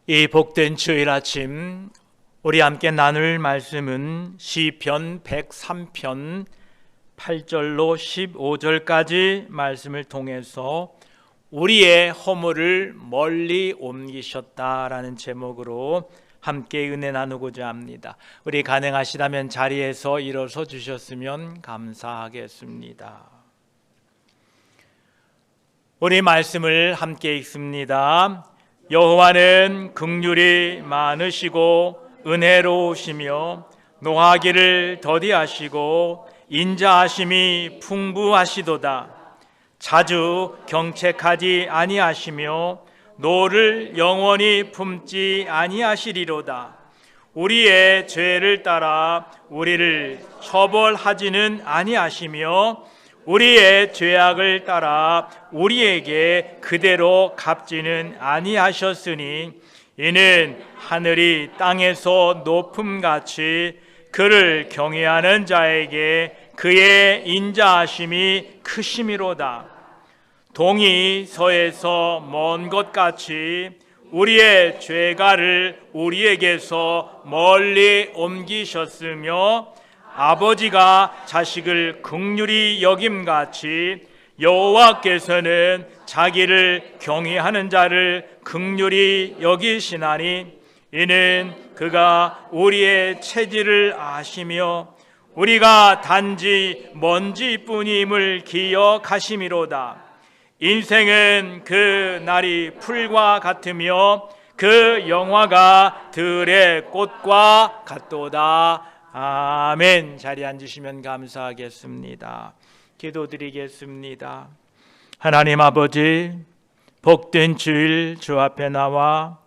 이 복된 주일 아침 우리 함께 나눌 말씀은 시편 103편 8절로 15절까지 말씀을 통해서 우리의 허물을 멀리 옮기셨다라는 제목으로 함께 은혜 나누고자 합니다. 우리 가능하시다면 자리에서 일어서 주셨으면 감사하겠습니다. 우리 말씀을 함께 읽습니다. 여호와는 긍휼이 많으시고 은혜로우시며 노하기를 더디하시고 인자하심이 풍부하시도다. 자주 경책하지 아니하시며 노를 영원히 품지 아니하시리로다. 우리의 죄를 따라 우리를 처벌하지는 아니하시며 우리의 죄악을 따라 우리에게 그대로 갚지는 아니하셨으니 이는 하늘이 땅에서 높음같이 그를 경외하는 자에게 그의 인자하심이 크심이로다. 동이 서에서 먼 것 같이 우리의 죄가를 우리에게서 멀리 옮기셨으며 아버지가 자식을 긍휼히 여김같이 여호와께서는 자기를 경외하는 자를 긍휼히 여기시나니 이는 그가 우리의 체질을 아시며 우리가 단지 먼지뿐임을 기억하심이로다. 인생은 그 날이 풀과 같으며 그 영화가 들의 꽃과 같도다. 아멘. 자리에 앉으시면 감사하겠습니다. 기도드리겠습니다. 하나님 아버지, 복된 주일 주 앞에 나와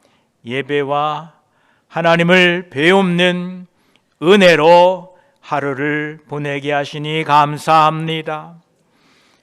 예배와 하나님을 배웁는 은혜로 하루를 보내게 하시니 감사합니다.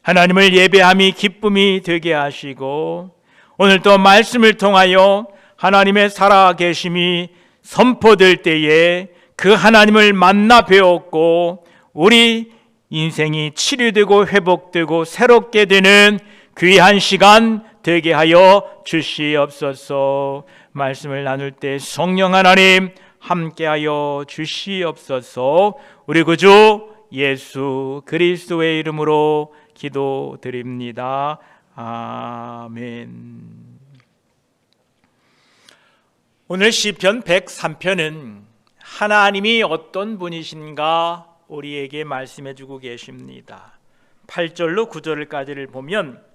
하나님을 예배함이 기쁨이 되게 하시고 오늘 또 말씀을 통하여 하나님의 살아계심이 선포될 때에 그 하나님을 만나 배웠고 우리 인생이 치료되고 회복되고 새롭게 되는 귀한 시간 되게 하여 주시옵소서. 말씀을 나눌 때 성령 하나님 함께하여 주시옵소서. 우리 구주 예수 그리스도의 이름으로 기도드립니다. 아멘. 오늘 시편 103편은 하나님이 어떤 분이신가 우리에게 말씀해 주고 계십니다. 8절로 9절까지를 보면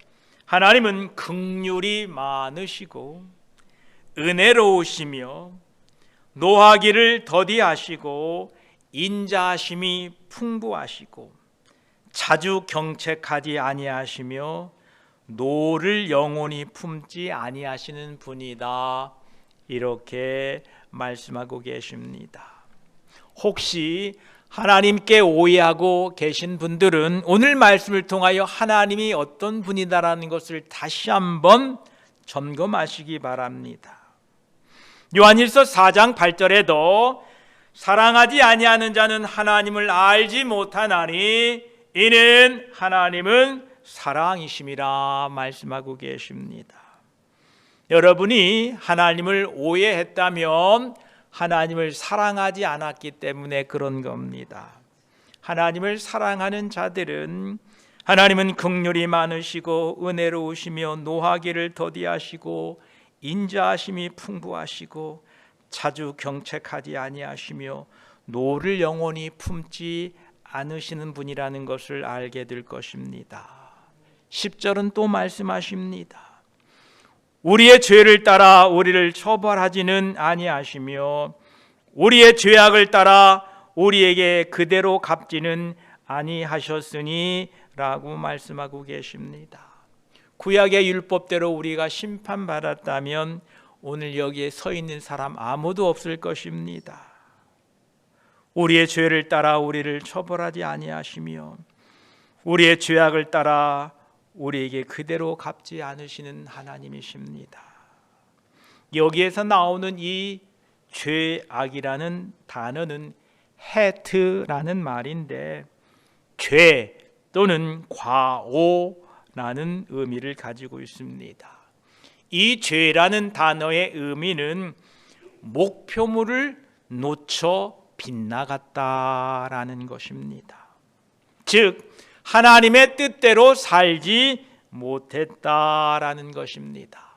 하나님은 긍휼이 많으시고 은혜로우시며 노하기를 더디하시고 인자하심이 풍부하시고 자주 경책하지 아니하시며 노를 영원히 품지 아니하시는 분이다. 이렇게 말씀하고 계십니다. 혹시 하나님께 오해하고 계신 분들은 오늘 말씀을 통하여 하나님이 어떤 분이다라는 것을 다시 한번 점검하시기 바랍니다. 요한일서 4장 8절에도 사랑하지 아니하는 자는 하나님을 알지 못하나니 이는 하나님은 사랑이심이라 말씀하고 계십니다. 여러분이 하나님을 오해했다면 하나님을 사랑하지 않았기 때문에 그런 겁니다. 하나님을 사랑하는 자들은 하나님은 긍휼이 많으시고 은혜로우시며 노하기를 더디하시고 인자하심이 풍부하시고 자주 경책하지 아니하시며 노를 영원히 품지 않으시는 분이라는 것을 알게 될 것입니다. 10절은 또 말씀하십니다. 우리의 죄를 따라 우리를 처벌하지는 아니하시며 우리의 죄악을 따라 우리에게 그대로 갚지는 아니하셨으니 라고 말씀하고 계십니다. 구약의 율법대로 우리가 심판받았다면 오늘 여기에 서 있는 사람 아무도 없을 것입니다. 우리의 죄를 따라 우리를 처벌하지 아니하시며 우리의 죄악을 따라 우리에게 그대로 갚지 않으시는 하나님이십니다. 여기에서 나오는 이 죄악이라는 단어는 해트라는 말인데 죄 또는 과오라는 의미를 가지고 있습니다. 이 죄라는 단어의 의미는 목표물을 놓쳐 빗나갔다라는 것입니다. 즉 하나님의 뜻대로 살지 못했다라는 것입니다.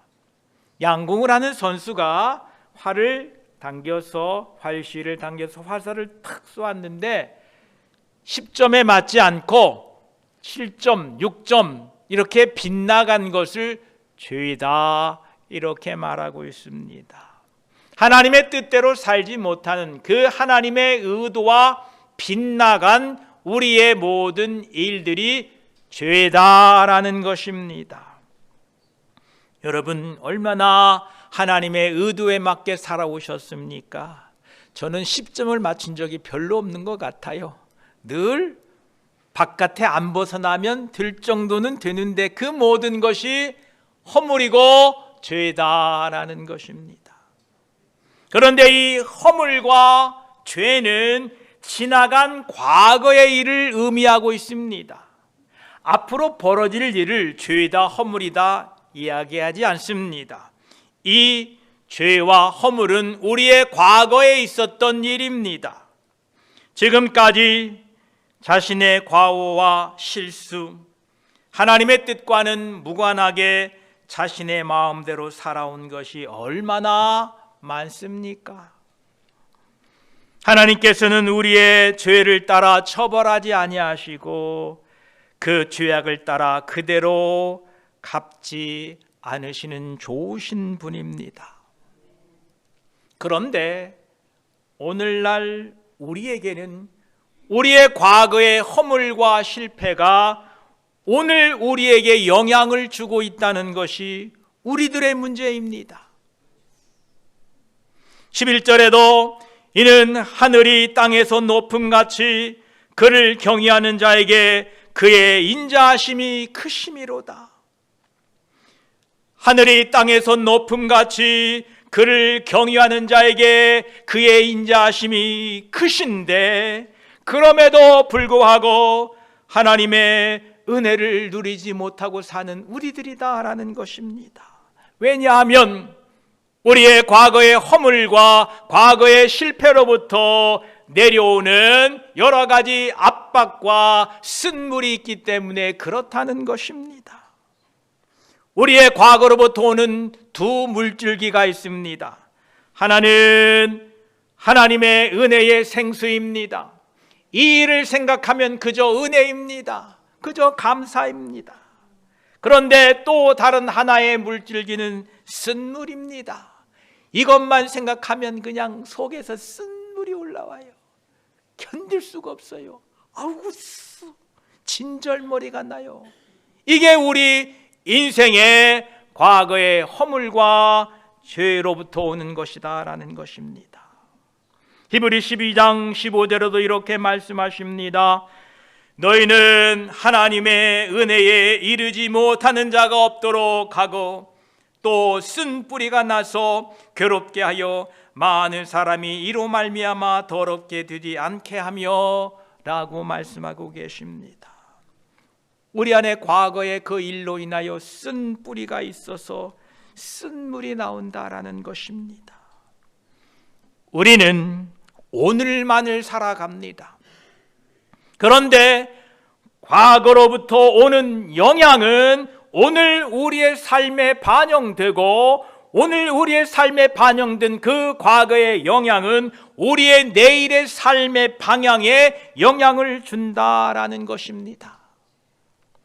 양궁을 하는 선수가 활시를 당겨서 화살을 탁 쏘았는데 10점에 맞지 않고 7점, 6점 이렇게 빗나간 것을 죄다 이렇게 말하고 있습니다. 하나님의 뜻대로 살지 못하는 그 하나님의 의도와 빗나간 우리의 모든 일들이 죄다라는 것입니다. 여러분 얼마나 하나님의 의도에 맞게 살아오셨습니까? 저는 10점을 맞춘 적이 별로 없는 것 같아요. 늘 바깥에 안 벗어나면 들 정도는 되는데 그 모든 것이 허물이고 죄다라는 것입니다. 그런데 이 허물과 죄는 지나간 과거의 일을 의미하고 있습니다. 앞으로 벌어질 일을 죄다 허물이다 이야기하지 않습니다. 이 죄와 허물은 우리의 과거에 있었던 일입니다. 지금까지 자신의 과오와 실수, 하나님의 뜻과는 무관하게 자신의 마음대로 살아온 것이 얼마나 많습니까? 하나님께서는 우리의 죄를 따라 처벌하지 아니하시고 그 죄악을 따라 그대로 갚지 않으시는 좋으신 분입니다. 그런데 오늘날 우리에게는 우리의 과거의 허물과 실패가 오늘 우리에게 영향을 주고 있다는 것이 우리들의 문제입니다. 11절에도 이는 하늘이 땅에서 높음같이 그를 경외하는 자에게 그의 인자하심이 크심이로다. 하늘이 땅에서 높음같이 그를 경외하는 자에게 그의 인자하심이 크신데 그럼에도 불구하고 하나님의 은혜를 누리지 못하고 사는 우리들이다라는 것입니다. 왜냐하면 우리의 과거의 허물과 과거의 실패로부터 내려오는 여러 가지 압박과 쓴물이 있기 때문에 그렇다는 것입니다. 우리의 과거로부터 오는 두 물줄기가 있습니다. 하나는 하나님의 은혜의 생수입니다. 이 일을 생각하면 그저 은혜입니다. 그저 감사입니다. 그런데 또 다른 하나의 물줄기는 쓴물입니다. 이것만 생각하면 그냥 속에서 쓴물이 올라와요. 견딜 수가 없어요. 아우 진절머리가 나요. 이게 우리 인생의 과거의 허물과 죄로부터 오는 것이다 라는 것입니다. 히브리 12장 15절에도 이렇게 말씀하십니다. 너희는 하나님의 은혜에 이르지 못하는 자가 없도록 하고 또 쓴 뿌리가 나서 괴롭게 하여 많은 사람이 이로 말미암아 더럽게 되지 않게 하며 라고 말씀하고 계십니다. 우리 안에 과거의 그 일로 인하여 쓴 뿌리가 있어서 쓴 물이 나온다라는 것입니다. 우리는 오늘만을 살아갑니다. 그런데 과거로부터 오는 영향은 오늘 우리의 삶에 반영되고 오늘 우리의 삶에 반영된 그 과거의 영향은 우리의 내일의 삶의 방향에 영향을 준다라는 것입니다.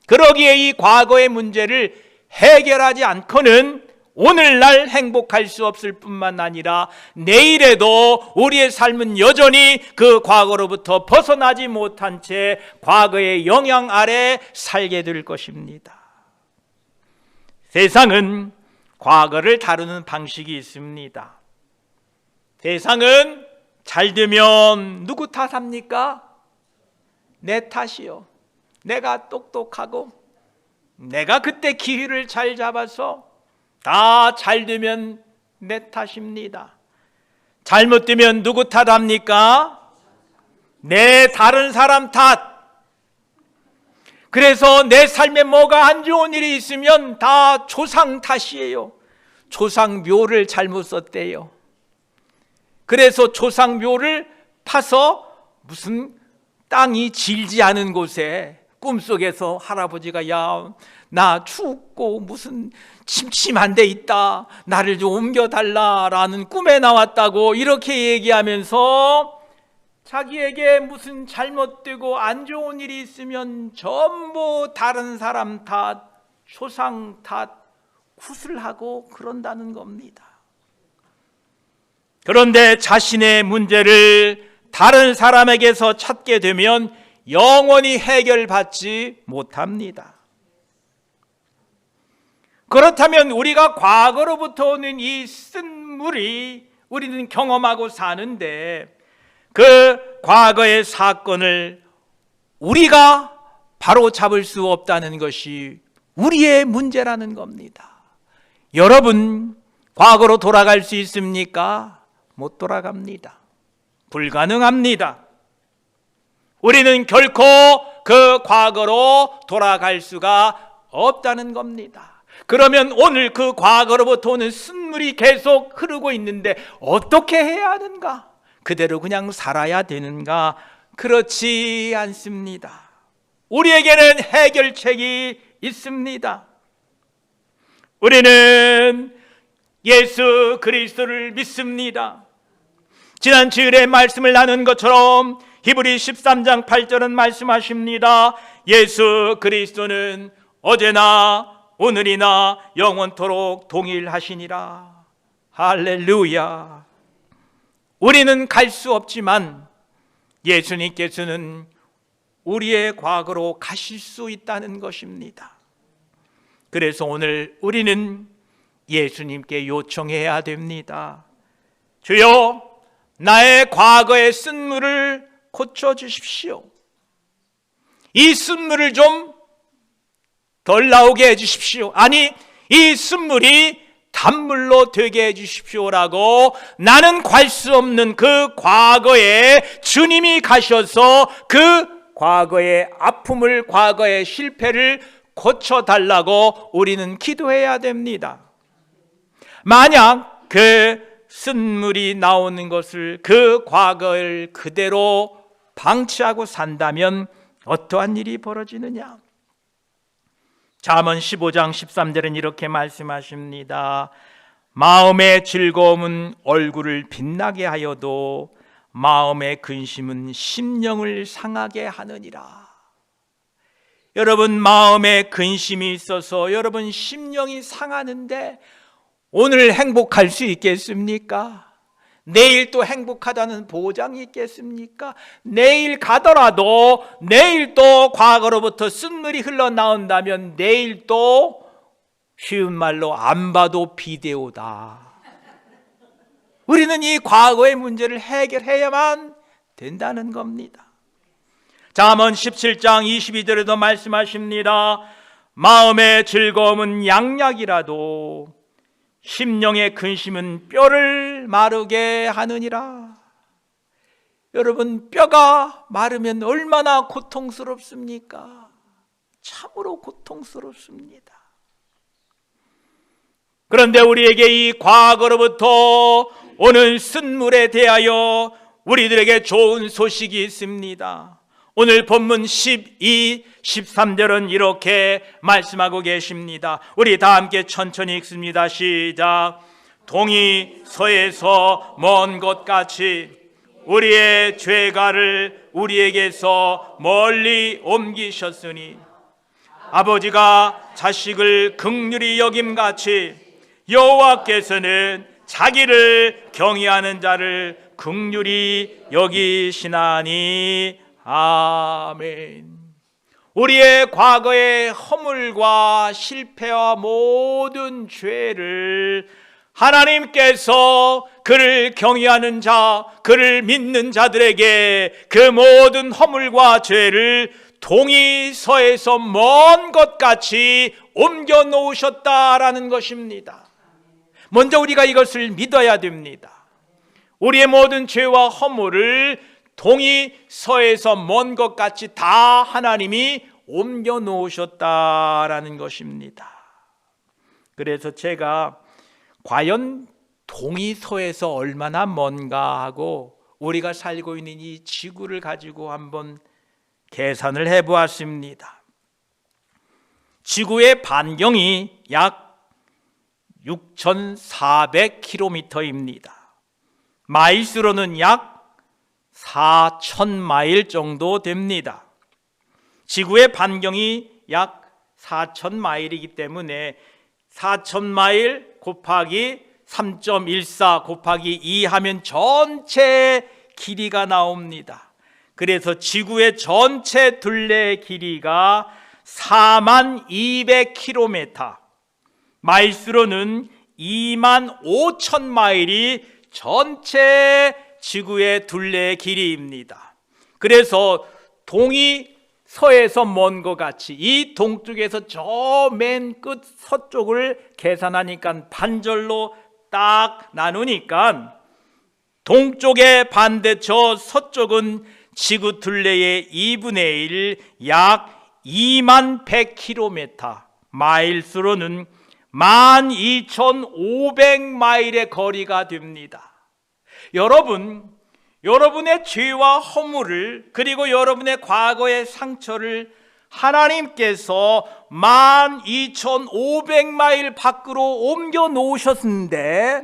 그러기에 이 과거의 문제를 해결하지 않고는 오늘날 행복할 수 없을 뿐만 아니라 내일에도 우리의 삶은 여전히 그 과거로부터 벗어나지 못한 채 과거의 영향 아래 살게 될 것입니다. 세상은 과거를 다루는 방식이 있습니다. 세상은 잘 되면 누구 탓합니까? 내 탓이요. 내가 똑똑하고 내가 그때 기회를 잘 잡아서 다 잘 되면 내 탓입니다. 잘못되면 누구 탓합니까? 내 다른 사람 탓. 그래서 내 삶에 뭐가 안 좋은 일이 있으면 다 조상 탓이에요. 조상묘를 잘못 썼대요. 그래서 조상묘를 파서 무슨 땅이 질지 않은 곳에 꿈속에서 할아버지가 야, 나 춥고 무슨 침침한 데 있다, 나를 좀 옮겨달라라는 꿈에 나왔다고 이렇게 얘기하면서 자기에게 무슨 잘못되고 안 좋은 일이 있으면 전부 다른 사람 탓, 조상 탓, 구슬하고 그런다는 겁니다. 그런데 자신의 문제를 다른 사람에게서 찾게 되면 영원히 해결받지 못합니다. 그렇다면 우리가 과거로부터 오는 이 쓴물이 우리는 경험하고 사는데 그 과거의 사건을 우리가 바로 잡을 수 없다는 것이 우리의 문제라는 겁니다. 여러분, 과거로 돌아갈 수 있습니까? 못 돌아갑니다. 불가능합니다. 우리는 결코 그 과거로 돌아갈 수가 없다는 겁니다. 그러면 오늘 그 과거로부터 오는 쓴물이 계속 흐르고 있는데 어떻게 해야 하는가? 그대로 그냥 살아야 되는가? 그렇지 않습니다. 우리에게는 해결책이 있습니다. 우리는 예수 그리스도를 믿습니다. 지난 주일에 말씀을 나눈 것처럼 히브리 13장 8절은 말씀하십니다. 예수 그리스도는 어제나 오늘이나 영원토록 동일하시니라. 할렐루야. 우리는 갈 수 없지만 예수님께서는 우리의 과거로 가실 수 있다는 것입니다. 그래서 오늘 우리는 예수님께 요청해야 됩니다. 주여, 나의 과거의 쓴물을 고쳐주십시오. 이 쓴물을 좀 덜 나오게 해주십시오. 아니, 이 쓴물이 단물로 되게 해주십시오라고 나는 갈 수 없는 그 과거에 주님이 가셔서 그 과거의 아픔을, 과거의 실패를 고쳐달라고 우리는 기도해야 됩니다. 만약 그 쓴물이 나오는 것을, 그 과거를 그대로 방치하고 산다면 어떠한 일이 벌어지느냐? 잠언 15장 13절은 이렇게 말씀하십니다. 마음의 즐거움은 얼굴을 빛나게 하여도 마음의 근심은 심령을 상하게 하느니라. 여러분, 마음에 근심이 있어서 여러분 심령이 상하는데 오늘 행복할 수 있겠습니까? 내일 또 행복하다는 보장이 있겠습니까? 내일 가더라도 내일 또 과거로부터 쓴물이 흘러나온다면 내일 또 쉬운 말로 안 봐도 비데오다. 우리는 이 과거의 문제를 해결해야만 된다는 겁니다. 잠언 17장 22절에도 말씀하십니다. 마음의 즐거움은 양약이라도 심령의 근심은 뼈를 마르게 하느니라. 여러분, 뼈가 마르면 얼마나 고통스럽습니까? 참으로 고통스럽습니다. 그런데 우리에게 이 과거로부터 오는 쓴물에 대하여 우리들에게 좋은 소식이 있습니다. 오늘 본문 12, 13절은 이렇게 말씀하고 계십니다. 우리 다 함께 천천히 읽습니다. 시작. 동이 서에서 먼 것 같이 우리의 죄가를 우리에게서 멀리 옮기셨으니 아버지가 자식을 긍휼히 여김같이 여호와께서는 자기를 경외하는 자를 긍휼히 여기시나니. 아멘. 우리의 과거의 허물과 실패와 모든 죄를 하나님께서 그를 경외하는 자, 그를 믿는 자들에게 그 모든 허물과 죄를 동이 서에서 먼 것 같이 옮겨 놓으셨다라는 것입니다. 먼저 우리가 이것을 믿어야 됩니다. 우리의 모든 죄와 허물을 동이 서에서 먼 것 같이 다 하나님이 옮겨 놓으셨다라는 것입니다. 그래서 제가 과연 동이서에서 얼마나 먼가 하고 우리가 살고 있는 이 지구를 가지고 한번 계산을 해보았습니다. 지구의 반경이 약 6,400km입니다. 마일수로는 약 4,000마일 정도 됩니다. 지구의 반경이 약 4,000마일이기 때문에 4,000마일 곱하기 3.14 곱하기 2 하면 전체 길이가 나옵니다. 그래서 지구의 전체 둘레의 길이가 42,200km, 마일수로는 25,000마일이 전체 지구의 둘레의 길이입니다. 그래서 동이서에서 먼 것 같이 이 동쪽에서 저 맨 끝 서쪽을 계산하니까 반절로 딱 나누니까 동쪽의 반대쪽 서쪽은 지구 둘레의 2분의 1, 약 21,100km, 마일수로는 12,500마일의 거리가 됩니다. 여러분의 죄와 허물을, 그리고 여러분의 과거의 상처를 하나님께서 12,500마일 밖으로 옮겨 놓으셨는데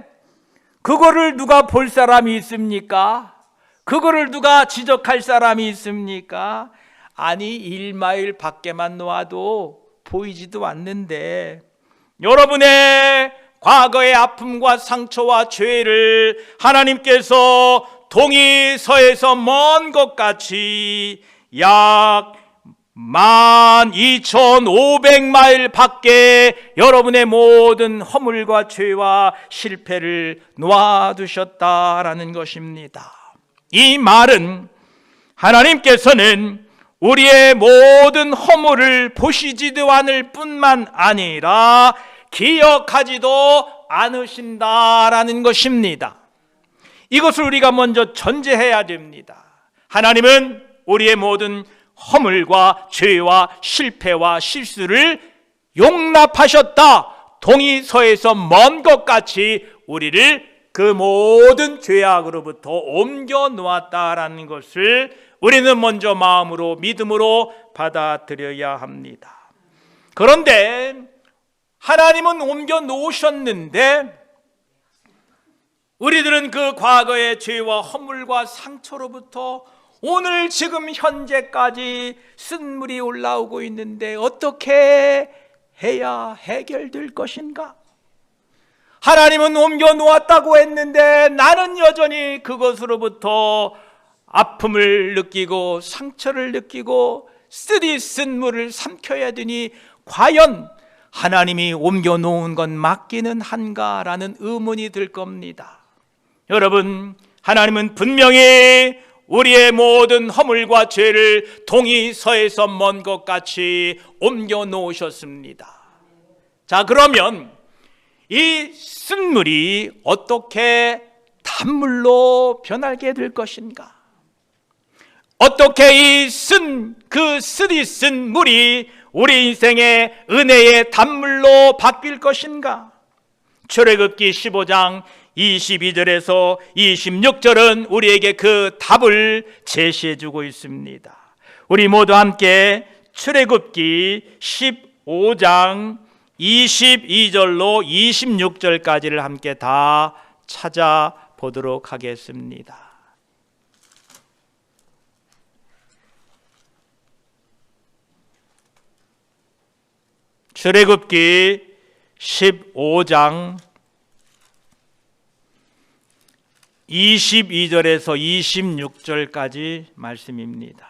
그거를 누가 볼 사람이 있습니까? 그거를 누가 지적할 사람이 있습니까? 아니, 1마일 밖에만 놓아도 보이지도 않는데 여러분의 과거의 아픔과 상처와 죄를 하나님께서 동이서에서 먼 것 같이 약 12,500마일 밖에 여러분의 모든 허물과 죄와 실패를 놓아두셨다라는 것입니다. 이 말은 하나님께서는 우리의 모든 허물을 보시지도 않을 뿐만 아니라 기억하지도 않으신다라는 것입니다. 이것을 우리가 먼저 전제해야 됩니다. 하나님은 우리의 모든 허물과 죄와 실패와 실수를 용납하셨다. 동이서에서 먼 것 같이 우리를 그 모든 죄악으로부터 옮겨 놓았다라는 것을 우리는 먼저 마음으로, 믿음으로 받아들여야 합니다. 그런데 하나님은 옮겨 놓으셨는데 우리들은 그 과거의 죄와 허물과 상처로부터 오늘 지금 현재까지 쓴물이 올라오고 있는데 어떻게 해야 해결될 것인가? 하나님은 옮겨 놓았다고 했는데 나는 여전히 그것으로부터 아픔을 느끼고 상처를 느끼고 쓰디 쓴물을 삼켜야 되니 과연 하나님이 옮겨 놓은 건 맞기는 한가라는 의문이 들 겁니다. 여러분, 하나님은 분명히 우리의 모든 허물과 죄를 동이서에서 먼 것 같이 옮겨 놓으셨습니다. 자, 그러면 이 쓴물이 어떻게 단물로 변하게 될 것인가? 어떻게 이 쓰디 쓴 물이 우리 인생의 은혜의 단물로 바뀔 것인가? 출애굽기 15장 22절에서 26절은 우리에게 그 답을 제시해 주고 있습니다. 우리 모두 함께 출애굽기 15장 22절로 26절까지를 함께 다 찾아보도록 하겠습니다. 출애굽기 15장 22절에서 26절까지 말씀입니다.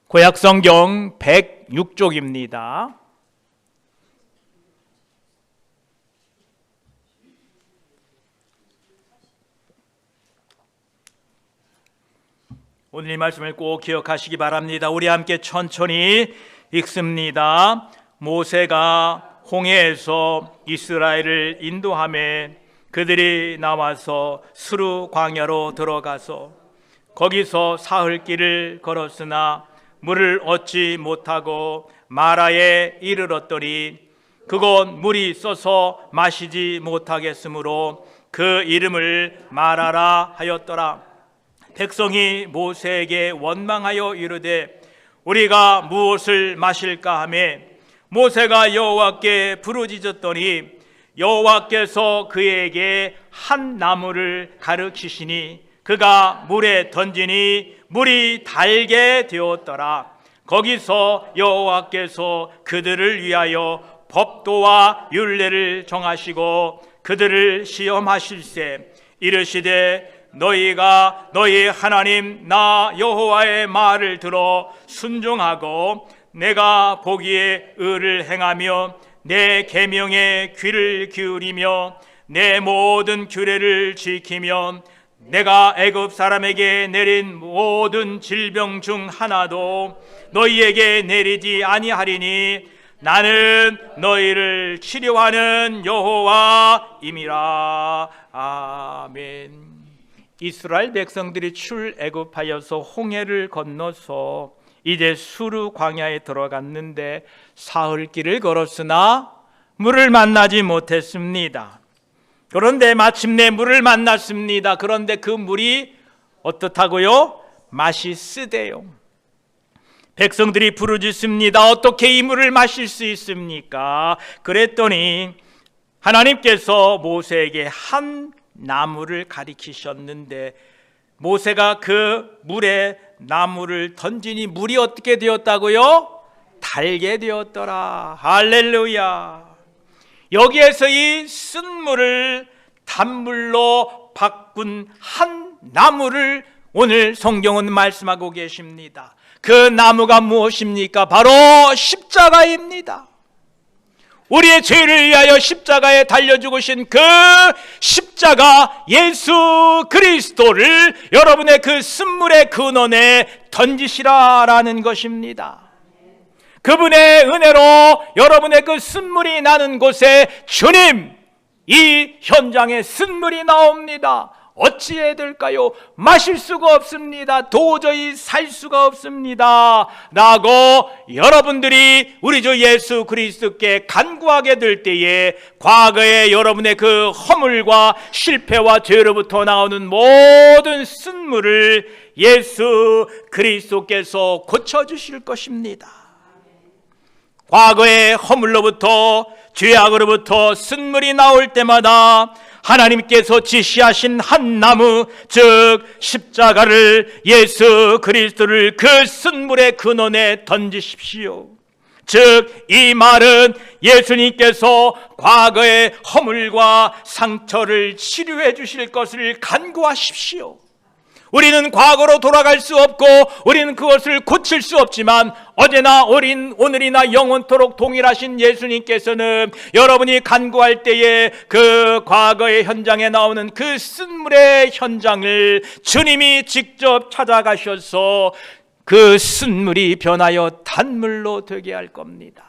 구약성경 106쪽입니다. 오늘 이 말씀을 꼭 기억하시기 바랍니다. 우리 함께 천천히 읽습니다. 모세가 홍해에서 이스라엘을 인도하매 그들이 나와서 스루 광야로 들어가서 거기서 사흘 길을 걸었으나 물을 얻지 못하고 마라에 이르렀더니 그곳 물이 써서 마시지 못하겠으므로 그 이름을 마라라 하였더라. 백성이 모세에게 원망하여 이르되 우리가 무엇을 마실까 하며 모세가 여호와께 부르짖었더니 여호와께서 그에게 한 나무를 가르치시니 그가 물에 던지니 물이 달게 되었더라. 거기서 여호와께서 그들을 위하여 법도와 율례를 정하시고 그들을 시험하실세 이르시되 너희가 너희 하나님 나 여호와의 말을 들어 순종하고 내가 보기에 의를 행하며 내 계명에 귀를 기울이며 내 모든 규례를 지키면 내가 애굽 사람에게 내린 모든 질병 중 하나도 너희에게 내리지 아니하리니 나는 너희를 치료하는 여호와임이라. 아멘. 이스라엘 백성들이 출애굽하여서 홍해를 건너서 이제 수르 광야에 들어갔는데 사흘길을 걸었으나 물을 만나지 못했습니다. 그런데 마침내 물을 만났습니다. 그런데 그 물이 어떻다고요? 맛이 쓰대요. 백성들이 부르짖습니다. 어떻게 이 물을 마실 수 있습니까? 그랬더니 하나님께서 모세에게 한 나무를 가리키셨는데 모세가 그 물에 나무를 던지니 물이 어떻게 되었다고요? 달게 되었더라. 할렐루야. 여기에서 이 쓴물을 단물로 바꾼 한 나무를 오늘 성경은 말씀하고 계십니다. 그 나무가 무엇입니까? 바로 십자가입니다. 우리의 죄를 위하여 십자가에 달려 죽으신 그 십자가 예수 그리스도를 여러분의 그 쓴물의 근원에 던지시라라는 것입니다. 그분의 은혜로 여러분의 그 쓴물이 나는 곳에 주님, 이 현장에 쓴물이 나옵니다. 어찌해야 될까요? 마실 수가 없습니다. 도저히 살 수가 없습니다 라고 여러분들이 우리 주 예수 그리스도께 간구하게 될 때에 과거에 여러분의 그 허물과 실패와 죄로부터 나오는 모든 쓴물을 예수 그리스도께서 고쳐주실 것입니다. 과거의 허물로부터 죄악으로부터 쓴물이 나올 때마다 하나님께서 지시하신 한 나무, 즉 십자가를, 예수 그리스도를 그 쓴물의 근원에 던지십시오. 즉 이 말은 예수님께서 과거의 허물과 상처를 치료해 주실 것을 간구하십시오. 우리는 과거로 돌아갈 수 없고 우리는 그것을 고칠 수 없지만 어제나 오늘이나 영원토록 동일하신 예수님께서는 여러분이 간구할 때에 그 과거의 현장에 나오는 그 쓴물의 현장을 주님이 직접 찾아가셔서 그 쓴물이 변하여 단물로 되게 할 겁니다.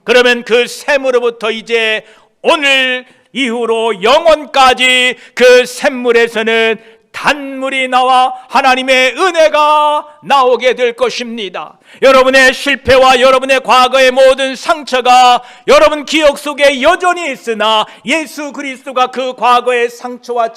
그러면 그 샘으로부터 이제 오늘 이후로 영원까지 그 샘물에서는 단물이 나와 하나님의 은혜가 나오게 될 것입니다. 여러분의 실패와 여러분의 과거의 모든 상처가 여러분 기억 속에 여전히 있으나 예수 그리스도가 그 과거의 상처와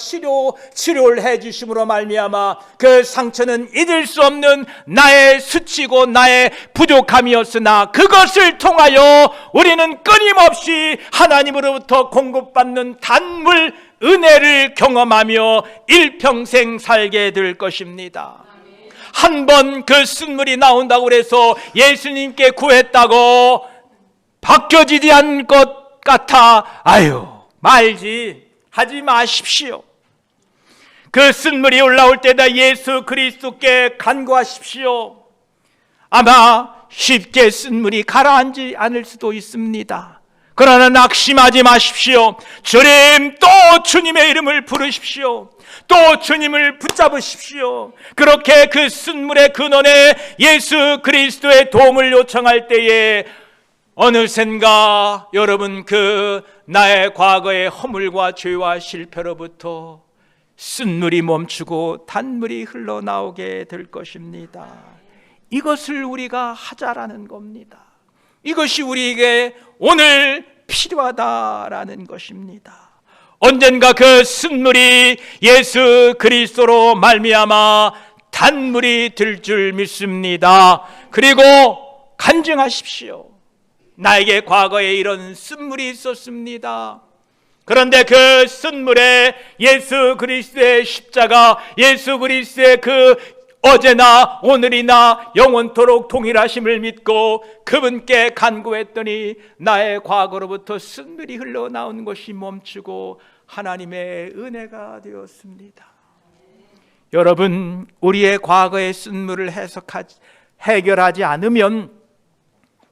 치료를 해주심으로 말미암아 그 상처는 잊을 수 없는 나의 수치고 나의 부족함이었으나 그것을 통하여 우리는 끊임없이 하나님으로부터 공급받는 단물 은혜를 경험하며 일평생 살게 될 것입니다. 한 번 그 쓴물이 나온다고 그래서 예수님께 구했다고 바뀌어지지 않을 것 같아 하지 마십시오. 그 쓴물이 올라올 때다 예수 그리스도께 간구하십시오. 아마 쉽게 쓴물이 가라앉지 않을 수도 있습니다. 그러나 낙심하지 마십시오. 주님, 또 주님의 이름을 부르십시오. 또 주님을 붙잡으십시오. 그렇게 그 쓴물의 근원에 예수 그리스도의 도움을 요청할 때에 어느샌가 여러분 그 나의 과거의 허물과 죄와 실패로부터 쓴물이 멈추고 단물이 흘러나오게 될 것입니다. 이것을 우리가 하자라는 겁니다. 이것이 우리에게 오늘 필요하다라는 것입니다. 언젠가 그 쓴물이 예수 그리스도로 말미암아 단물이 될 줄 믿습니다. 그리고 간증하십시오. 나에게 과거에 이런 쓴물이 있었습니다. 그런데 그 쓴물에 예수 그리스도의 십자가, 예수 그리스도의 그 어제나 오늘이나 영원토록 동일하심을 믿고 그분께 간구했더니 나의 과거로부터 쓴물이 흘러나온 것이 멈추고 하나님의 은혜가 되었습니다. 여러분, 우리의 과거의 쓴물을 해결하지 않으면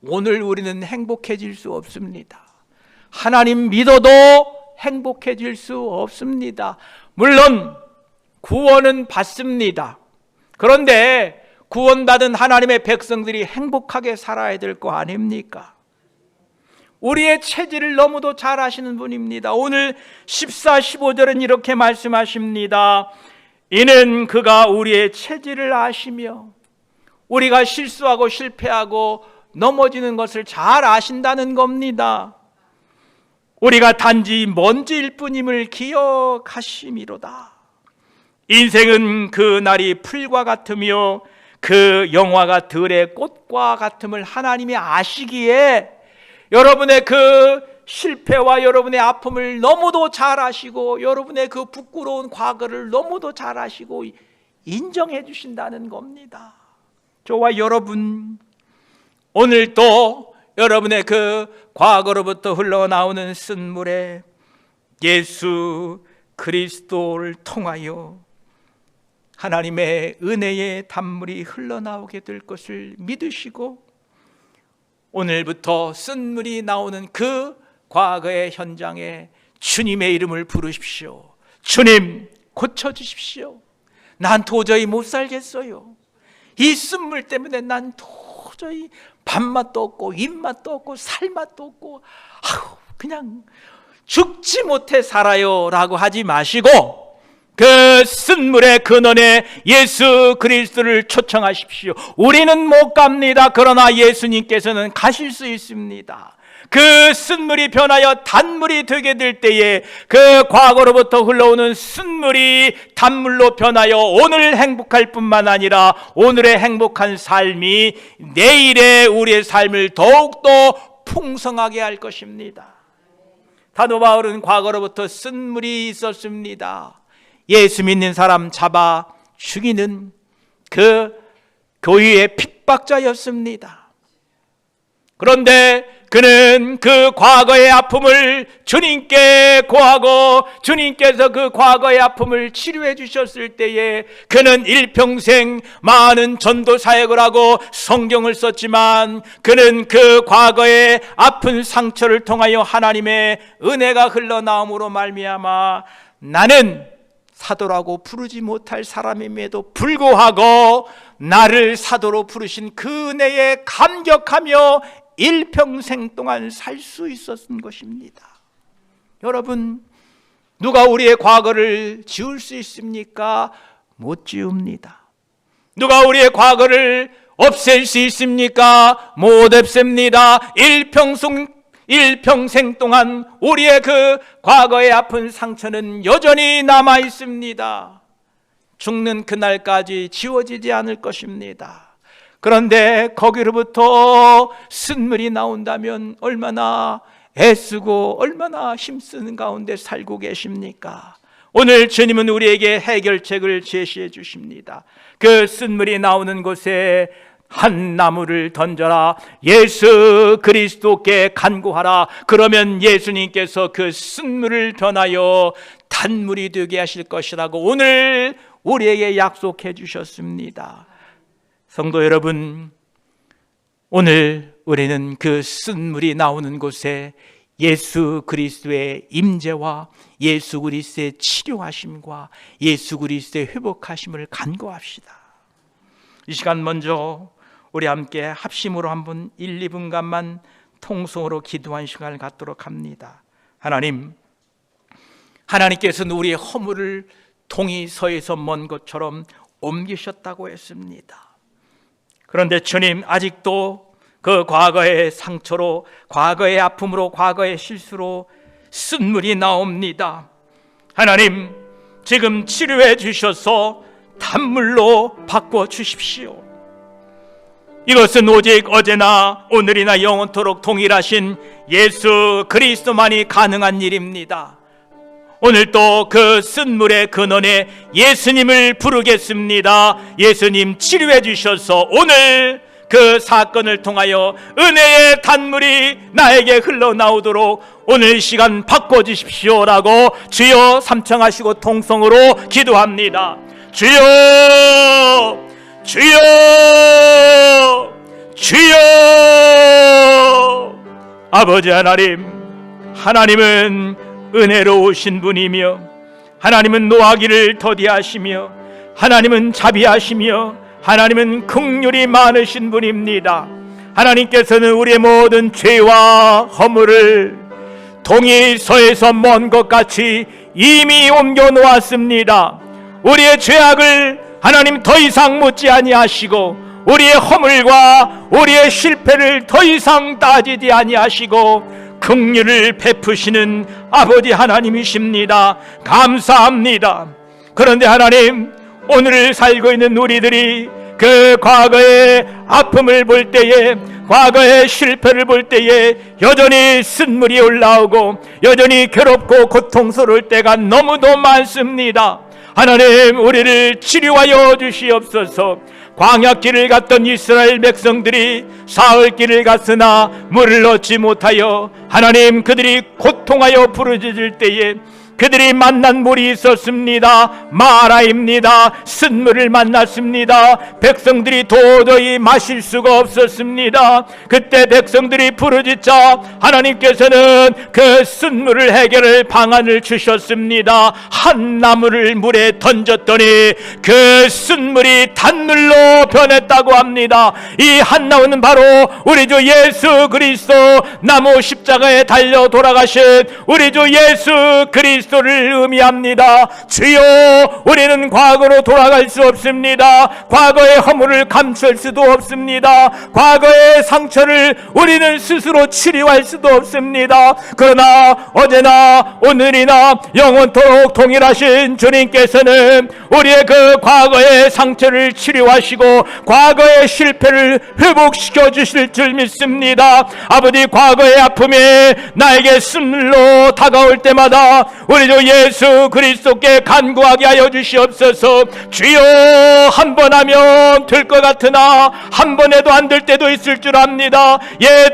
오늘 우리는 행복해질 수 없습니다. 하나님 믿어도 행복해질 수 없습니다. 물론 구원은 받습니다. 그런데 구원받은 하나님의 백성들이 행복하게 살아야 될 거 아닙니까? 우리의 체질을 너무도 잘 아시는 분입니다. 오늘 14, 15절은 이렇게 말씀하십니다. 이는 그가 우리의 체질을 아시며 우리가 실수하고 실패하고 넘어지는 것을 잘 아신다는 겁니다. 우리가 단지 먼지일 뿐임을 기억하심이로다. 인생은 그 날이 풀과 같으며 그 영화가 들의 꽃과 같음을 하나님이 아시기에 여러분의 그 실패와 여러분의 아픔을 너무도 잘 아시고 여러분의 그 부끄러운 과거를 너무도 잘 아시고 인정해 주신다는 겁니다. 저와 여러분, 오늘 또 여러분의 그 과거로부터 흘러나오는 쓴물에 예수 그리스도를 통하여 하나님의 은혜의 단물이 흘러나오게 될 것을 믿으시고 오늘부터 쓴물이 나오는 그 과거의 현장에 주님의 이름을 부르십시오. 주님, 고쳐주십시오. 난 도저히 못 살겠어요. 이 쓴물 때문에 난 도저히 밥맛도 없고 입맛도 없고 살맛도 없고 그냥 죽지 못해 살아요 라고 하지 마시고 그 쓴물의 근원에 예수 그리스도를 초청하십시오. 우리는 못 갑니다. 그러나 예수님께서는 가실 수 있습니다. 그 쓴물이 변하여 단물이 되게 될 때에 그 과거로부터 흘러오는 쓴물이 단물로 변하여 오늘 행복할 뿐만 아니라 오늘의 행복한 삶이 내일의 우리의 삶을 더욱더 풍성하게 할 것입니다. 사도 바울은 과거로부터 쓴물이 있었습니다. 예수 믿는 사람 잡아 죽이는 그 교회의 핍박자였습니다. 그런데 그는 그 과거의 아픔을 주님께 고하고 주님께서 그 과거의 아픔을 치료해 주셨을 때에 그는 일평생 많은 전도 사역을 하고 성경을 썼지만 그는 그 과거의 아픈 상처를 통하여 하나님의 은혜가 흘러나옴으로 말미암아 나는 사도라고 부르지 못할 사람임에도 불구하고 나를 사도로 부르신 그 은혜에 감격하며 일평생 동안 살 수 있었던 것입니다. 여러분, 누가 우리의 과거를 지울 수 있습니까? 못 지웁니다. 누가 우리의 과거를 없앨 수 있습니까? 못 없앱니다. 일평생 동안 우리의 그 과거의 아픈 상처는 여전히 남아 있습니다. 죽는 그날까지 지워지지 않을 것입니다. 그런데 거기로부터 쓴물이 나온다면 얼마나 애쓰고 얼마나 힘쓰는 가운데 살고 계십니까? 오늘 주님은 우리에게 해결책을 제시해 주십니다. 그 쓴물이 나오는 곳에 한 나무를 던져라. 예수 그리스도께 간구하라. 그러면 예수님께서 그 쓴물을 변하여 단물이 되게 하실 것이라고 오늘 우리에게 약속해 주셨습니다. 성도 여러분, 오늘 우리는 그 쓴물이 나오는 곳에 예수 그리스도의 임재와 예수 그리스도의 치료하심과 예수 그리스도의 회복하심을 간구합시다. 이 시간 먼저 우리 함께 합심으로 한번 1, 2분간만 통성으로 기도한 시간을 갖도록 합니다. 하나님께서는 우리의 허물을 동이 서에서 먼 것처럼 옮기셨다고 했습니다. 그런데 주님, 아직도 그 과거의 상처로, 과거의 아픔으로, 과거의 실수로 쓴물이 나옵니다. 하나님, 지금 치료해 주셔서 단물로 바꿔 주십시오. 이것은 오직 어제나 오늘이나 영원토록 동일하신 예수 그리스도만이 가능한 일입니다. 오늘 또 그 쓴물의 근원에 예수님을 부르겠습니다. 예수님, 치료해 주셔서 오늘 그 사건을 통하여 은혜의 단물이 나에게 흘러나오도록 오늘 시간 바꿔주십시오라고 주여 삼청하시고 통성으로 기도합니다. 주여, 주여, 주여. 아버지 하나님, 하나님은 은혜로우신 분이며, 하나님은 노하기를 더디하시며, 하나님은 자비하시며, 하나님은 긍휼이 많으신 분입니다. 하나님께서는 우리의 모든 죄와 허물을 동이서에서 먼 것 같이 이미 옮겨 놓았습니다. 우리의 죄악을 하나님 더 이상 묻지 아니하시고, 우리의 허물과 우리의 실패를 더 이상 따지지 아니하시고 긍휼을 베푸시는 아버지 하나님이십니다. 감사합니다. 그런데 하나님, 오늘을 살고 있는 우리들이 그 과거의 아픔을 볼 때에, 과거의 실패를 볼 때에 여전히 쓴물이 올라오고 여전히 괴롭고 고통스러울 때가 너무도 많습니다. 하나님, 우리를 치료하여 주시옵소서. 광야길을 갔던 이스라엘 백성들이 사흘길을 갔으나 물을 얻지 못하여 하나님, 그들이 고통하여 부르짖을 때에 그들이 만난 물이 있었습니다. 마라입니다. 쓴물을 만났습니다. 백성들이 도저히 마실 수가 없었습니다. 그때 백성들이 부르짖자 하나님께서는 그 쓴물을 해결할 방안을 주셨습니다. 한 나무를 물에 던졌더니 그 쓴물이 단물로 변했다고 합니다. 이 한 나무는 바로 우리 주 예수 그리스도, 나무 십자가에 달려 돌아가신 우리 주 예수 그리스도 를 의미합니다. 주여, 우리는 과거로 돌아갈 수 없습니다. 과거의 허물을 감출 수도 없습니다. 과거의 상처를 우리는 스스로 치료할 수도 없습니다. 그러나 어제나 오늘이나 영원토록 동일하신 주님께서는 우리의 그 과거의 상처를 치료하시고 과거의 실패를 회복시켜 주실 줄 믿습니다. 아버지, 과거의 아픔이 나에게 쓴물로 다가올 때마다 우리 주 예수 그리스도께 간구하게 하여 주시옵소서. 주여, 한 번 하면 될 것 같으나 한 번 해도 안 될 때도 있을 줄 압니다.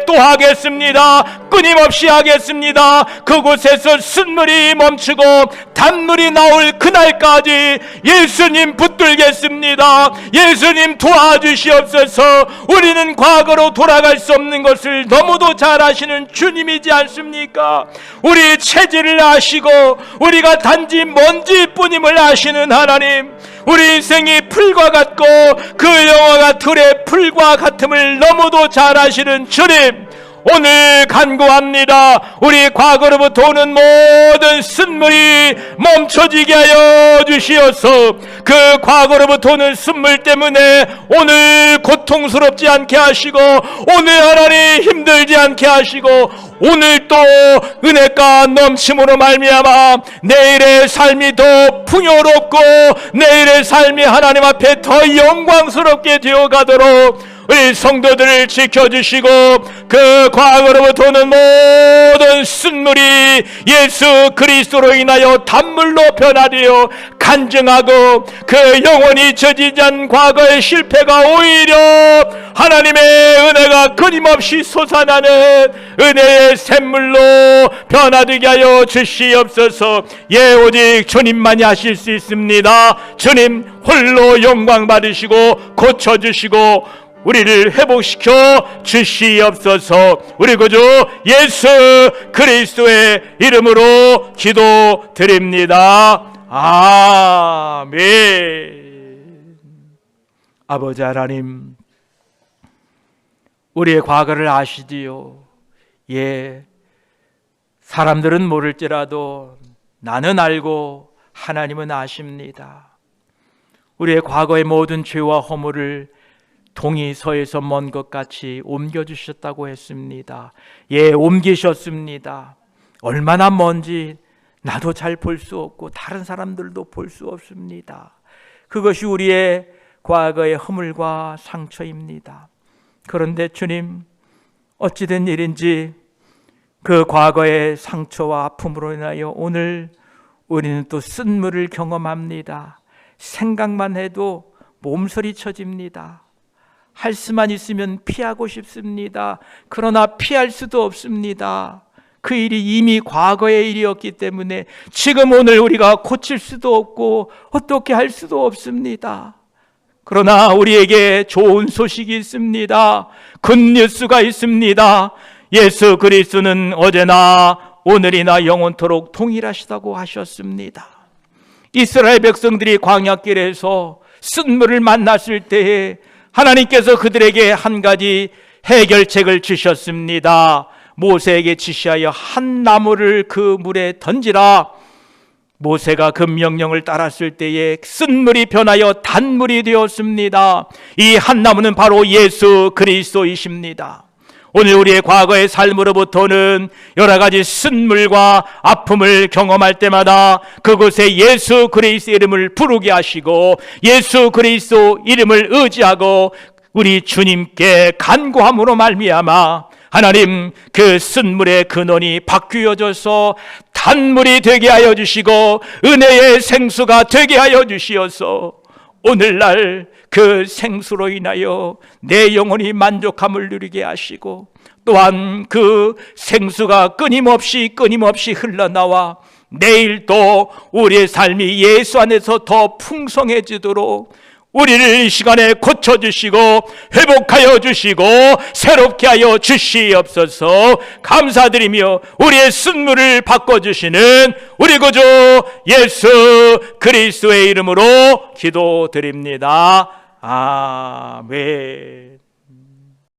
또 하겠습니다. 끊임없이 하겠습니다. 그곳에서 쓴물이 멈추고 단물이 나올 그날까지 예수님 붙들겠습니다. 예수님 도와주시옵소서. 우리는 과거로 돌아갈 수 없는 것을 너무도 잘 아시는 주님이지 않습니까? 우리 체질을 아시고 우리가 단지 먼지뿐임을 아시는 하나님, 우리 인생이 풀과 같고 그 영화가 들의 풀과 같음을 너무도 잘 아시는 주님, 오늘 간구합니다. 우리 과거로부터 오는 모든 쓴물이 멈춰지게 하여 주시어서 그 과거로부터 오는 쓴물 때문에 오늘 고통스럽지 않게 하시고, 오늘 하나님 힘들지 않게 하시고, 오늘 또 은혜가 넘침으로 말미암아 내일의 삶이 더 풍요롭고 내일의 삶이 하나님 앞에 더 영광스럽게 되어가도록 우리 성도들을 지켜주시고, 그 과거로부터 오는 모든 쓴물이 예수 그리스도로 인하여 단물로 변화되어 간증하고, 그 영원히 저지지 않은 과거의 실패가 오히려 하나님의 은혜가 끊임없이 솟아나는 은혜의 샘물로 변화되게 하여 주시옵소서. 오직 주님만이 하실 수 있습니다. 주님 홀로 영광 받으시고 고쳐주시고 우리를 회복시켜 주시옵소서. 우리 구주 예수 그리스도의 이름으로 기도드립니다. 아멘. 아버지 하나님, 우리의 과거를 아시지요. 사람들은 모를지라도 나는 알고 하나님은 아십니다. 우리의 과거의 모든 죄와 허물을 동이 서에서 먼 것 같이 옮겨주셨다고 했습니다. 예, 옮기셨습니다. 얼마나 먼지 나도 잘 볼 수 없고 다른 사람들도 볼 수 없습니다. 그것이 우리의 과거의 허물과 상처입니다. 그런데 주님, 어찌된 일인지 그 과거의 상처와 아픔으로 인하여 오늘 우리는 또 쓴물을 경험합니다. 생각만 해도 몸서리 쳐집니다. 할 수만 있으면 피하고 싶습니다. 그러나 피할 수도 없습니다. 그 일이 이미 과거의 일이었기 때문에 지금 오늘 우리가 고칠 수도 없고 어떻게 할 수도 없습니다. 그러나 우리에게 좋은 소식이 있습니다. 굿뉴스가 있습니다. 예수 그리스도는 어제나 오늘이나 영원토록 동일하시다고 하셨습니다. 이스라엘 백성들이 광야길에서 쓴물을 만났을 때에 하나님께서 그들에게 한 가지 해결책을 주셨습니다. 모세에게 지시하여 한 나무를 그 물에 던지라. 모세가 그 명령을 따랐을 때에 쓴물이 변하여 단물이 되었습니다. 이 한 나무는 바로 예수 그리스도이십니다. 오늘 우리의 과거의 삶으로부터는 여러 가지 쓴물과 아픔을 경험할 때마다 그곳에 예수 그리스도 이름을 부르게 하시고 예수 그리스도 이름을 의지하고 우리 주님께 간구함으로 말미암아 하나님 그 쓴물의 근원이 바뀌어져서 단물이 되게 하여 주시고 은혜의 생수가 되게 하여 주시어서 오늘날 그 생수로 인하여 내 영혼이 만족함을 누리게 하시고 또한 그 생수가 끊임없이 흘러나와 내일 또 우리의 삶이 예수 안에서 더 풍성해지도록 우리를 이 시간에 고쳐주시고 회복하여 주시고 새롭게 하여 주시옵소서. 감사드리며 우리의 쓴물을 바꿔주시는 우리 구주 예수 그리스도의 이름으로 기도드립니다. 아멘.